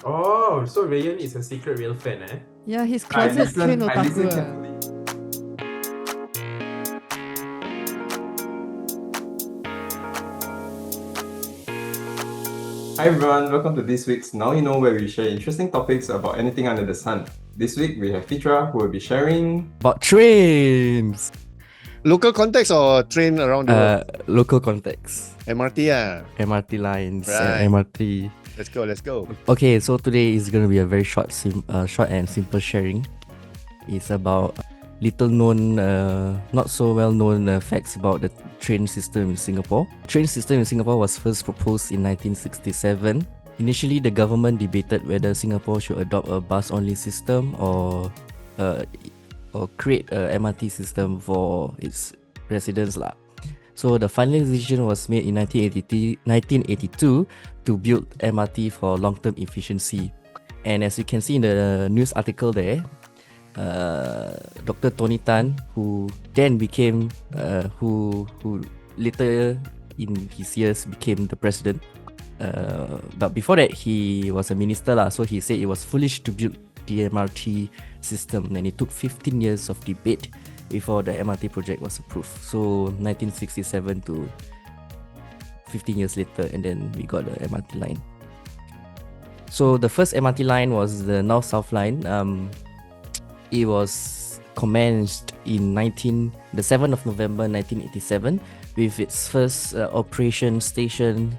Oh, so Rayan is a secret real fan, eh? Yeah, his I closet train listen otaku. carefully. Hi everyone, welcome to this week's Now You Know, where we share interesting topics about anything under the sun. This week we have Fitra, who will be sharing about trains. Local context or train around the world? Local context. MRT MRT lines, Right. MRT. Let's go. Okay, so today is gonna be a very short and simple sharing. It's about little known, not so well known facts about the train system in Singapore. Train system in Singapore was first proposed in 1967. Initially, the government debated whether Singapore should adopt a bus-only system or create a MRT system for its residents lah. So the final decision was made in 1982 to build MRT for long-term efficiency. And as you can see in the news article there, Dr. Tony Tan, who then became, who later in his years became the president. But before that, he was a minister lah. So he said it was foolish to build the MRT system, and it took 15 years of debate before the MRT project was approved. So 1967 to 15 years later, and then we got the MRT line. So the first MRT line was the North-South line. It was commenced in the 7th of November 1987 with its first operation station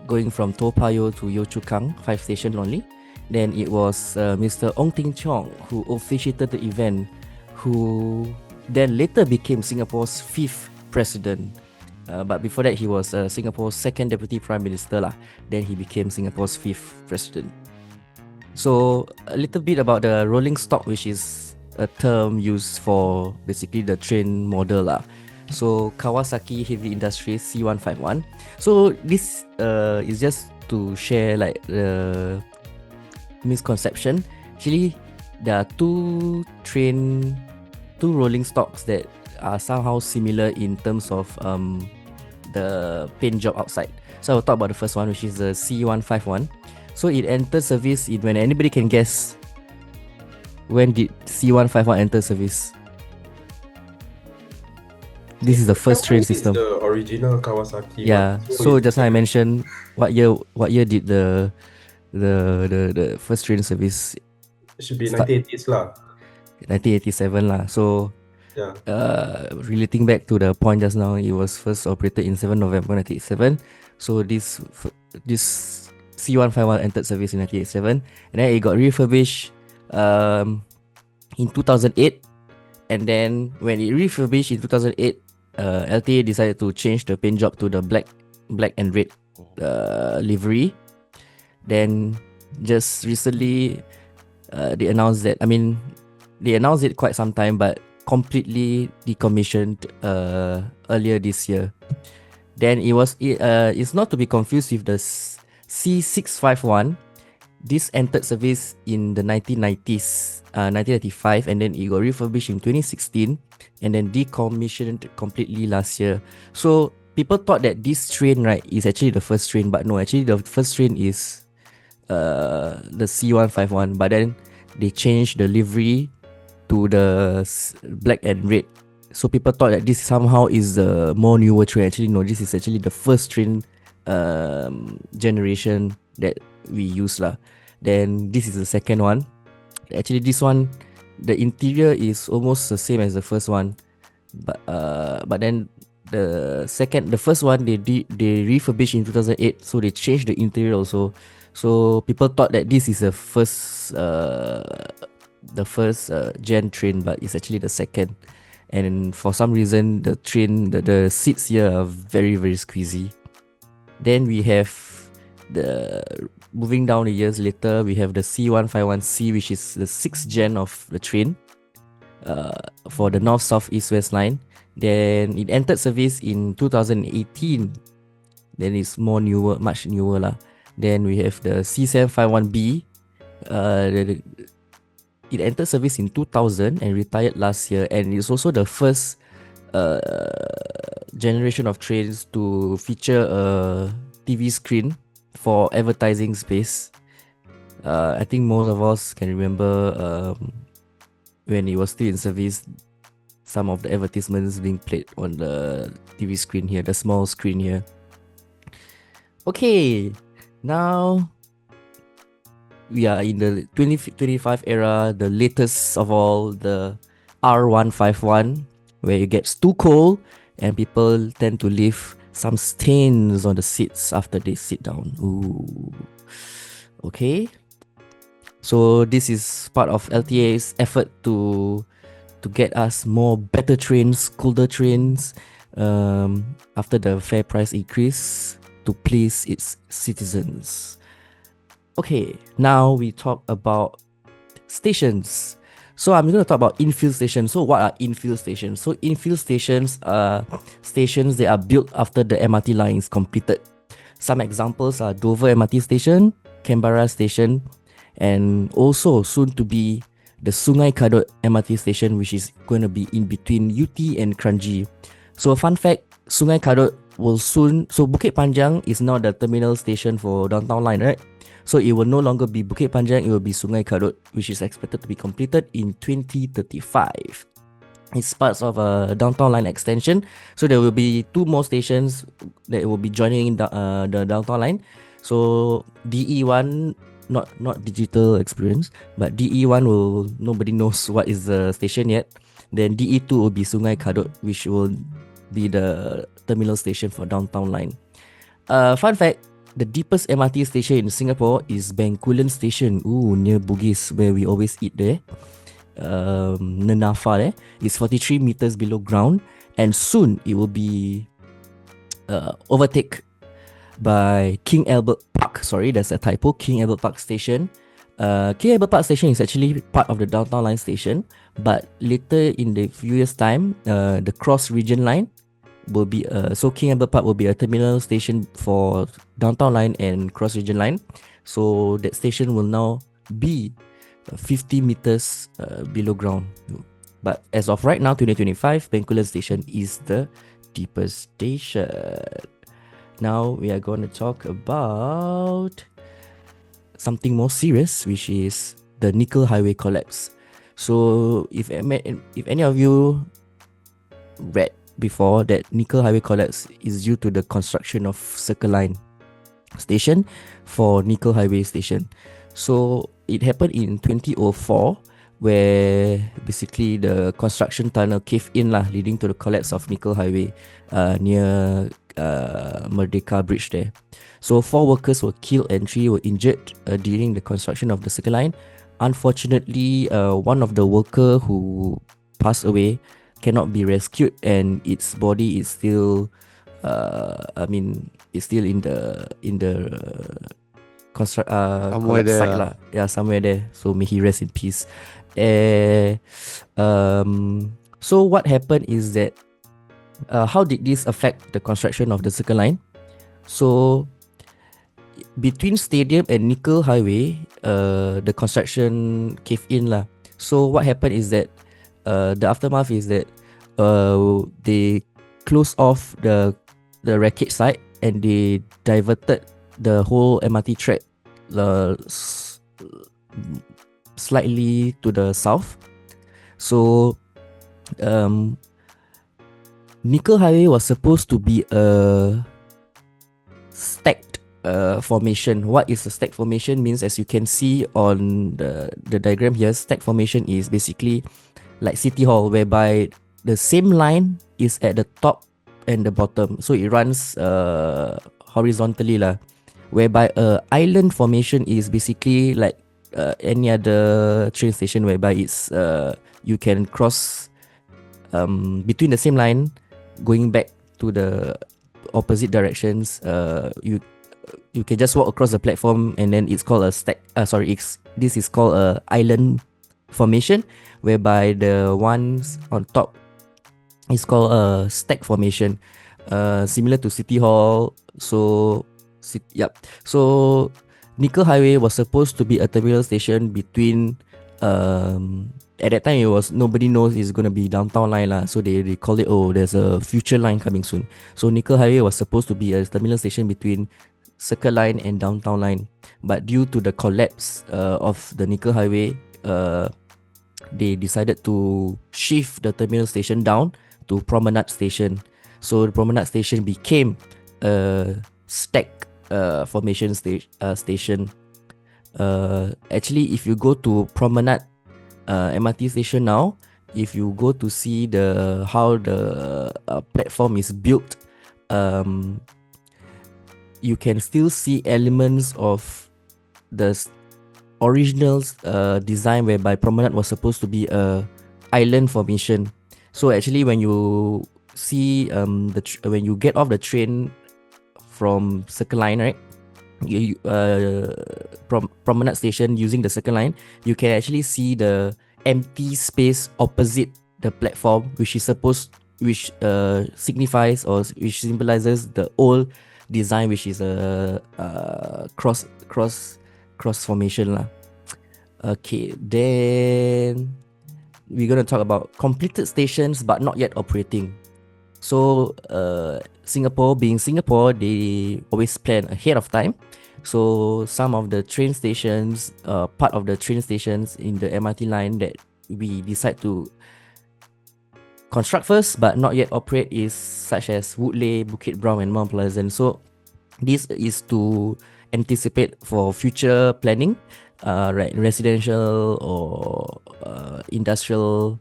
going from Toa Payoh to Yio Chu Kang, 5 stations only. Then it was Mr. Ong Ting Cheong who officiated the event, who then later became Singapore's 5th president. But before that, he was Singapore's 2nd deputy prime minister lah. Then he became Singapore's 5th president. So a little bit about the rolling stock, which is a term used for basically the train model lah. So Kawasaki Heavy Industries C151. So this is just to share like the misconception. Actually, there are two rolling stocks that are somehow similar in terms of the paint job outside. So I'll talk about the first one, which is the C151. So it entered service when anybody can guess, when did C151 enter service? This is the first train system. The original Kawasaki. Yeah. So just now I mentioned what year did the first train service? It should be start? 1980s lah. 1987 lah. So Yeah. Relating back to the point just now, it was first operated in 7 November 1987. So this C151 entered service in 1987, and then it got refurbished in 2008. And then when it refurbished in 2008, LTA decided to change the paint job to the black and red livery. Then just recently, they announced that. They announced it quite some time, but completely decommissioned earlier this year. Then it's not to be confused with the C651. This entered service in the 1990s, 1995, and then it got refurbished in 2016, and then decommissioned completely last year. So people thought that this train, right, is actually the first train, but no, actually the first train is the C151. But then they changed the livery to the black and red. So people thought that this somehow is the more newer train. Actually, no, this is actually the first train generation that we use lah. Then this is the second one. Actually, this one, the interior is almost the same as the first one, but then the first one they refurbished in 2008, so they changed the interior also. So people thought that this is the first gen train, but it's actually the second. And for some reason, the train, the seats here are very, very squeezy. Then we have moving down the years later, we have the C151C, which is the 6th gen of the train for the North, South, East, West line. Then it entered service in 2018. Then it's much newer lah. Then we have the C751B. It entered service in 2000 and retired last year, and it's also the first generation of trains to feature a TV screen for advertising space. I think most of us can remember when it was still in service, some of the advertisements being played on the TV screen here, the small screen here. Okay, now we are in the 2025 era, the latest of all, the R151, where it gets too cold and people tend to leave some stains on the seats after they sit down. Ooh. Okay. So this is part of LTA's effort to get us more better trains, colder trains, after the fare price increase to please its citizens. Okay, now we talk about stations. So I'm going to talk about infill stations. So what are infill stations? So infill stations are stations that are built after the MRT line is completed. Some examples are Dover MRT station, Canberra station, and also soon to be the Sungai Kadut MRT station, which is going to be in between UT and Kranji. So fun fact, Sungai Kadut will soon, so Bukit Panjang is now the terminal station for downtown line, right? So it will no longer be Bukit Panjang, it will be Sungai Kadut, which is expected to be completed in 2035. It's part of a downtown line extension. So there will be 2 more stations that will be joining the downtown line. So DE1, not digital experience, but DE1 will, nobody knows what is the station yet. Then DE2 will be Sungai Kadut, which will be the terminal station for downtown line. Fun fact, the deepest MRT station in Singapore is Bencoolen Station. Ooh, near Bugis, where we always eat there. Nenafa there. It's 43 meters below ground, and soon it will be overtaken by King Albert Park. Sorry, there's a typo. King Albert Park Station. King Albert Park Station is actually part of the downtown line station, but later in the few years' time, the cross region line will be so King Albert Park will be a terminal station for downtown line and cross region line. So that station will now be 50 meters below ground. But as of right now, 2025, Bencoolen Station is the deepest station. Now we are going to talk about something more serious, which is the Nickel Highway collapse. So if any of you read before that Nickel Highway collapse is due to the construction of Circle Line station for Nickel Highway station. So it happened in 2004, where basically the construction tunnel caved in lah, leading to the collapse of Nickel Highway near Merdeka Bridge there. So 4 workers were killed and 3 were injured during the construction of the Circle Line. Unfortunately, one of the worker who passed away cannot be rescued, and its body is still it's still in the Somewhere there site lah. lah. Yeah, somewhere there. So may he rest in peace. So what happened is that how did this affect the construction of the Circle Line? So between Stadium and Nickel Highway, the construction caved in lah. So what happened is that the aftermath is that they closed off the wreckage site and they diverted the whole MRT track slightly to the south. So Nickel Highway was supposed to be a stacked formation. What is a stacked formation means, as you can see on the diagram here, stacked formation is basically like City Hall, whereby the same line is at the top and the bottom, so it runs horizontally lah. Whereby island formation is basically like any other train station, whereby it's you can cross between the same line going back to the opposite directions. You can just walk across the platform, and then it's called a stack. This is called a island formation, whereby the ones on top is called a stack formation, similar to City Hall. So Nickel Highway was supposed to be a terminal station between at that time it was, nobody knows it's gonna be downtown line lah, so they call it, oh, there's a future line coming soon. So Nickel Highway was supposed to be a terminal station between Circle Line and Downtown Line. But due to the collapse of the Nickel Highway, they decided to shift the terminal station down to Promenade Station. So the Promenade Station became a stack formation station. Actually, if you go to Promenade MRT station now, if you go to see how the platform is built, you can still see elements of the original design, whereby Promenade was supposed to be a island formation. So actually, when you see when you get off the train from Circle Line, right, Promenade Station using the Circle Line, you can actually see the empty space opposite the platform, which signifies, or which symbolizes the old design, which is a cross formation lah. Okay, then we're gonna talk about completed stations but not yet operating. So Singapore, being Singapore, they always plan ahead of time. So some of the train stations, part of the train stations in the MRT line that we decide to construct first but not yet operate is such as Woodleigh, Bukit Brown and Mount Pleasant. So this is to anticipate for future planning, right, residential or industrial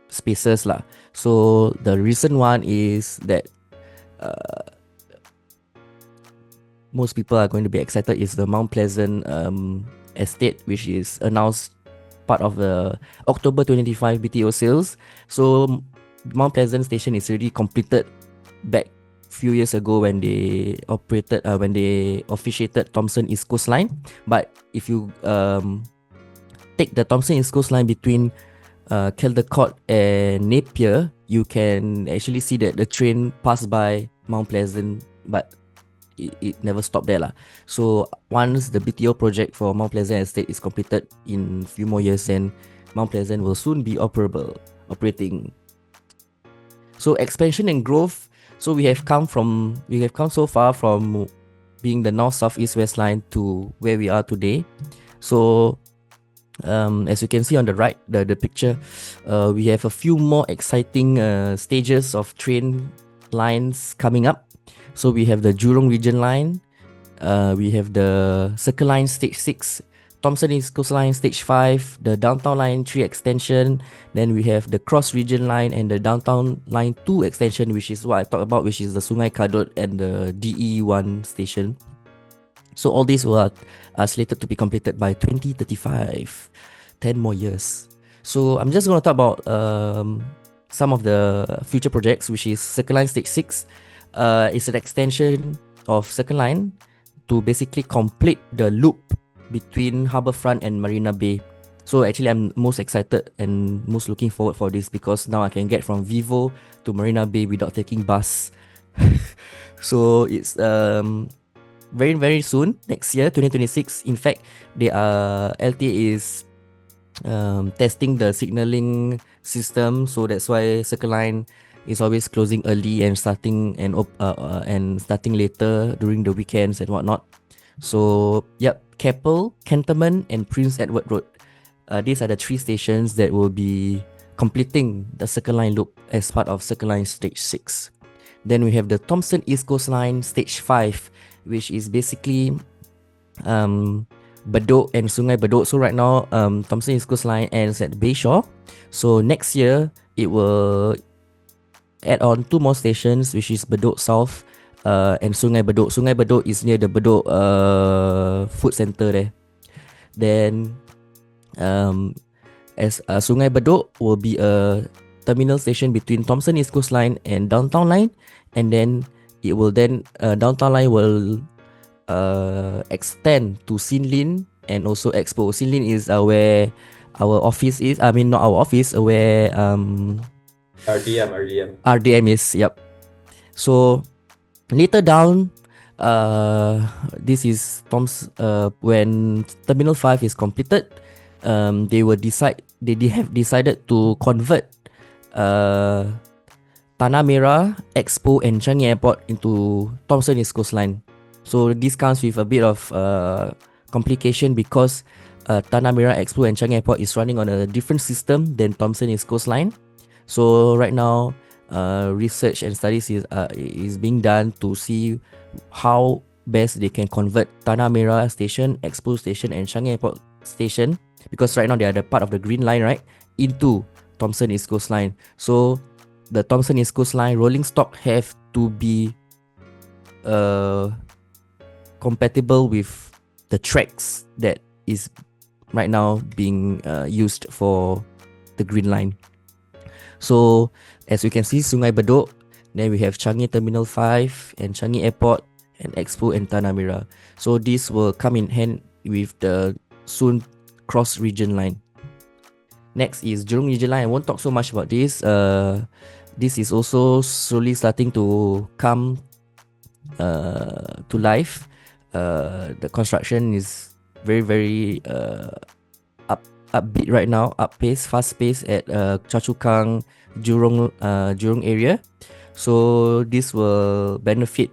spaces lah. So the recent one is that most people are going to be excited is the Mount Pleasant estate, which is announced part of the October 2025 BTO sales. So Mount Pleasant station is already completed back few years ago when they officiated Thomson East Coast Line. But if you take the Thomson East Coast Line between Caldecott and Napier, you can actually see that the train passed by Mount Pleasant, but it never stopped there lah. So once the BTO project for Mount Pleasant estate is completed in few more years, then Mount Pleasant will soon be operating. So expansion and growth. So we have come so far from being the north, south, east, west line to where we are today. So as you can see on the right, the picture, we have a few more exciting stages of train lines coming up. So we have the Jurong Region Line, we have the Circle Line Stage 6, Thomson East Coast Line Stage 5, the Downtown Line 3 extension, then we have the Cross Region Line and the Downtown Line 2 extension, which is what I talked about, which is the Sungai Kadut and the DE1 station. So all these are slated to be completed by 2035, 10 more years. So I'm just going to talk about some of the future projects, which is Circle Line Stage 6. It's an extension of Circle Line to basically complete the loop between Harbourfront and Marina Bay. So actually I'm most excited and most looking forward for this, because now I can get from Vivo to Marina Bay without taking bus. So it's very, very soon, next year, 2026. In fact, LTA is testing the signaling system, so that's why Circle Line is always closing early and starting later during the weekends and whatnot. So yep, Keppel, Cantonment and Prince Edward Road. These are the three stations that will be completing the Circle Line loop as part of Circle Line Stage 6. Then we have the Thomson East Coast Line Stage 5, which is basically Bedok and Sungai Bedok. So right now, Thomson East Coast Line ends at Bayshore. So next year, it will add on 2 more stations, which is Bedok South and Sungai Bedok. Sungai Bedok is near the Bedok food center there. Then Sungai Bedok will be a terminal station between Thomson East Coast Line and Downtown Line, and then Downtown Line will extend to Sin Lin and also Expo. Sin Lin is where our office is. I mean, not our office, where RDM is. Yep. So later down, this is when Terminal 5 is completed, they have decided to convert Tanah Merah, Expo, and Changi Airport into Thomson East Coast Line. So this comes with a bit of complication because Tanah Merah, Expo, and Changi Airport is running on a different system than Thomson East Coast Line. So right now, research and studies is being done to see how best they can convert Tanah Merah Station, Expo Station, and Changi Airport Station, because right now they are the part of the Green Line, right, into Thomson East Coast Line. So the Thomson East Coast Line rolling stock have to be compatible with the tracks that is right now being used for the Green Line. So as you can see, Sungai Bedok, then we have Changi Terminal 5 and Changi Airport and Expo and Tanah Merah. So this will come in hand with the soon cross region line. Next is Jurong Region Line. I won't talk so much about this. This is also slowly starting to come to life. The construction is very upbeat right now, fast pace at Choa Chu Kang, Jurong area. So this will benefit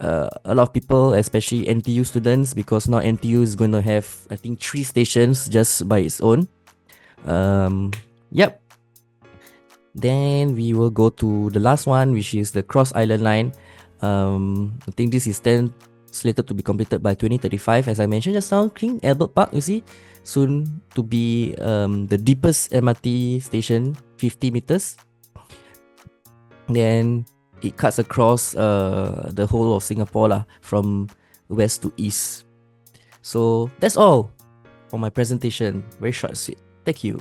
a lot of people, especially NTU students, because now NTU is going to have, I think, 3 stations just by its own. Yep. Then we will go to the last one, which is the Cross Island Line. I think this is then slated to be completed by 2035, as I mentioned just now. King Albert Park, you see, soon to be the deepest MRT station, 50 meters. Then it cuts across the whole of Singapore lah, from west to east. So that's all for my presentation. Very short and sweet. Thank you.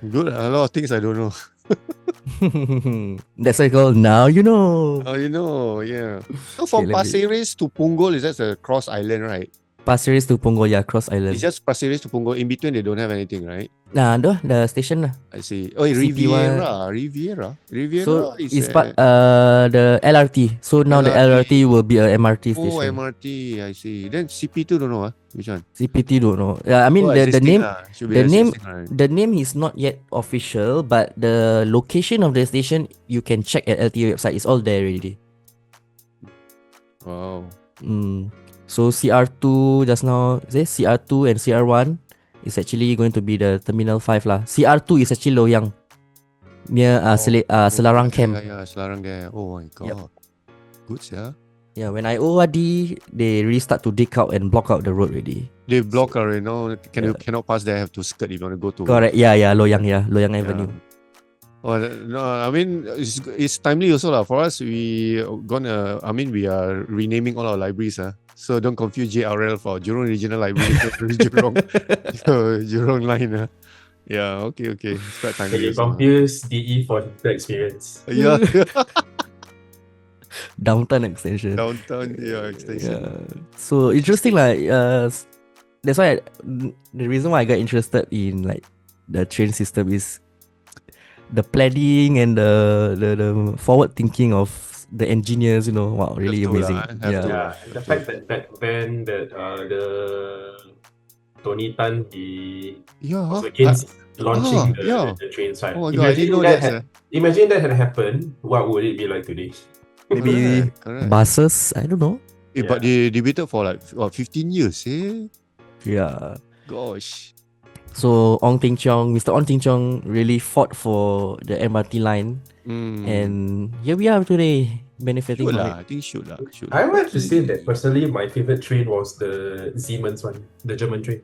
Good. A lot of things I don't know. That's why it's called Now You Know. Oh, you know, yeah. So from Okay, let me- Pasir Ris to Punggol, is that a cross island, right? Pasir Ris to Punggol, yeah, Cross Island. It's just Pasir Ris to Punggol. In between, they don't have anything, right? Nah, the station lah. I see. Oh, CP1. Riviera. So is it's part the LRT. So now the LRT will be a MRT Oh, station. MRT. I see. Then CP2 don't know, which one? CPT don't know. Yeah, I mean Oh, the existing name lah. Should be the name- existing, right? the name is not yet official, but the location of the station you can check at LTA website. It's all there already. Wow. So CR2 just now, CR2 and CR1 is actually going to be the Terminal 5 lah. CR2 is actually Loyang, near Selarang Camp. Yeah, Selarang there. Oh my god. Yep. Good, yeah. Yeah, when I ORD, they really start to dig out and block out the road already. They block already. No, you cannot pass there. Have to skirt if you want to go to. Correct. Yeah, Loyang Avenue. Oh, no, I mean it's timely also lah. For us, we are renaming all our libraries. So don't confuse JRL for Jurong Regional Library. Jurong Line. Yeah, okay. It's quite So timely. you confuse DE for the experience. Yeah, Downtown extension. downtown. Yeah, extension. Yeah. So interesting, like that's why the reason why I got interested in like the train system is the planning and the forward thinking of the engineers. You know, wow, really Have to amazing. lah, have to. Yeah, the fact that back then that the Tony Tan he Yeah. was against launching yeah. the train side. Oh my god, I didn't know that. Imagine that had happened. What would it be like today? Maybe Correct. buses. I don't know. But they debated for like 15 years. Yeah. Gosh. So Mr. Ong Ting Cheong really fought for the MRT line, and here we are today benefiting Should from lah. it. I think should lah. I would have to say that personally, my favorite train was the Siemens one, the German train.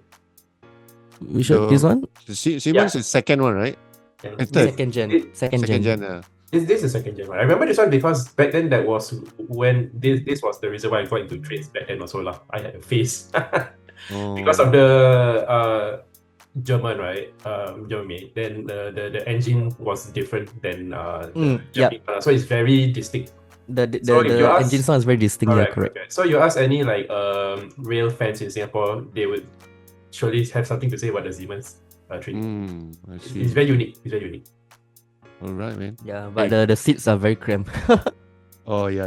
Which one? This one? Siemens is second one, right? And Third. Second gen. Second gen. This is second gen one. I remember this one because back then that was when this was the reason why I got into trains back then also lah. I had a phase because of the German, right? German made. Then the engine was different than the Japanese one. So it's very distinct. The So if you ask- engine sound is very distinct. Yeah, correct. So you ask any like rail fans in Singapore, they would surely have something to say about the Siemens train. I It's see. very unique. It's very unique. All right, man. Yeah, but the seats are very cramped. Oh, yeah.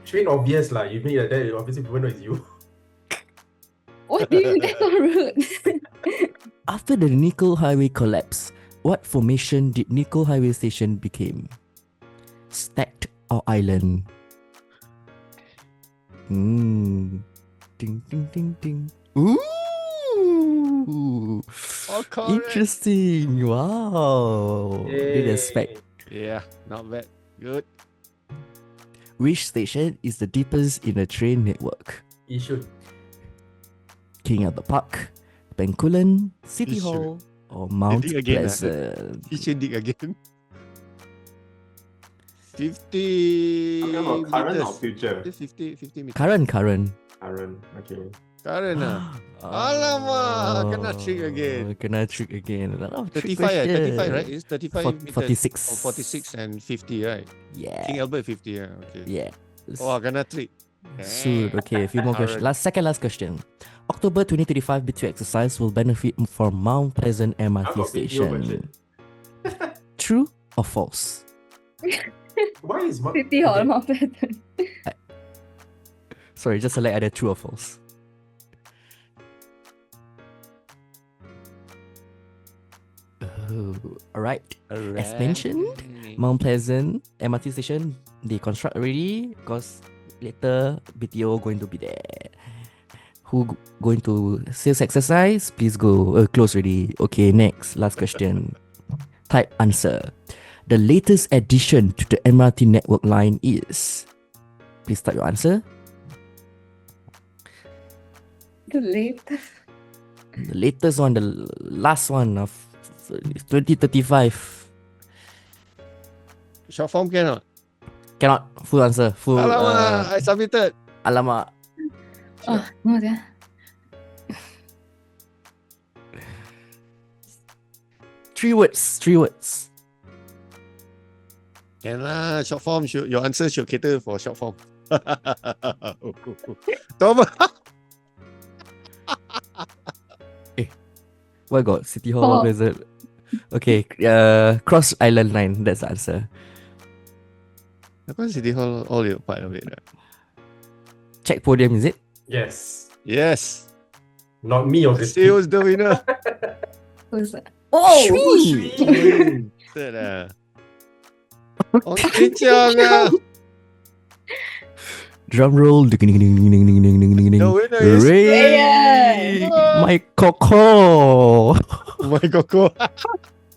Train obvious lah. You mean like that? Obviously, people know it's you. What do you mean? That's not rude. After the Nickel Highway collapse, what formation did Nickel Highway Station became? Stacked or island? Ding ding ding ding. Ooh. Oh, correct. Interesting. Wow. Didn't expect. Yeah, not bad. Good. Which station is the deepest in the train network? Yishun. King Albert Park, Bencoolen, City Yishun. Hall, or Mount dig again, Pleasant? You should dig again. 50 Talking about current or meters. future? 50 meters. Current. Current, okay. Current Alamak, kena trick again. Kena trick again. A lot of trick 35, question. 35, right? It's 35 meters. 46. Oh, 46 and 50, right? Yeah. King Albert 50, yeah. Okay. Yeah. Oh, kena trick. Soon. Okay, a few more questions. Current. Last question. October 2025 B2 exercise will benefit from Mount Pleasant I MRT got video station. version. True or false? Why is City Hall, Mount Pleasant. Sorry, just select either true or false. Oh, alright. As mentioned, Mount Pleasant MRT station, they construct already because later BTO going to be there. Who going to sales exercise? Please go. Close already. Okay, next. Last question. Type answer. The latest addition to the MRT network line is... Please type your answer. The latest. The latest one, the last one of 2035. Short form cannot. Cannot. Full answer. Full. Alamak, I submitted. Alamak. Oh, no, yeah. Three words. Can lah, short form. Your answer should cater for short form. Tom. What got? City Hall, Oh. Mount Pleasant. Okay, Cross Island Line. That's the answer. Apa City Hall all your part of it? Check podium, is it? Yes. Yes. Not me, obviously. Sales the winner. Who's that? Oh! Betul lah. Oh, kencang lah. Drum roll. Ding, ding, ding, ding, ding, ding, ding, ding, ding. The winner is Ray! My Coco. Oh my god.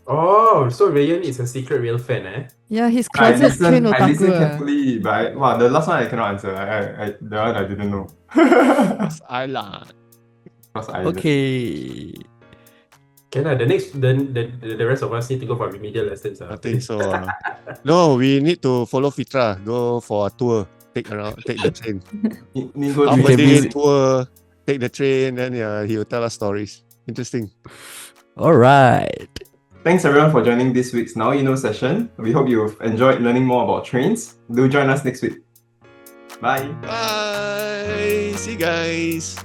Oh, so Rayan is a secret real fan, eh? Yeah, his I closet train listen otaku. carefully, but the last one I cannot answer. The one I didn't know. Island. Because I Okay. Can I? The rest of us need to go for remedial lessons. I think so. No, we need to follow Fitra. Go for a tour. Take the train. Need go Half to a day visit. tour. Take the train, then he will tell us stories. Interesting. Alright. Thanks everyone for joining this week's Now You Know session. We hope you've enjoyed learning more about trains. Do join us next week. Bye. Bye. See you guys.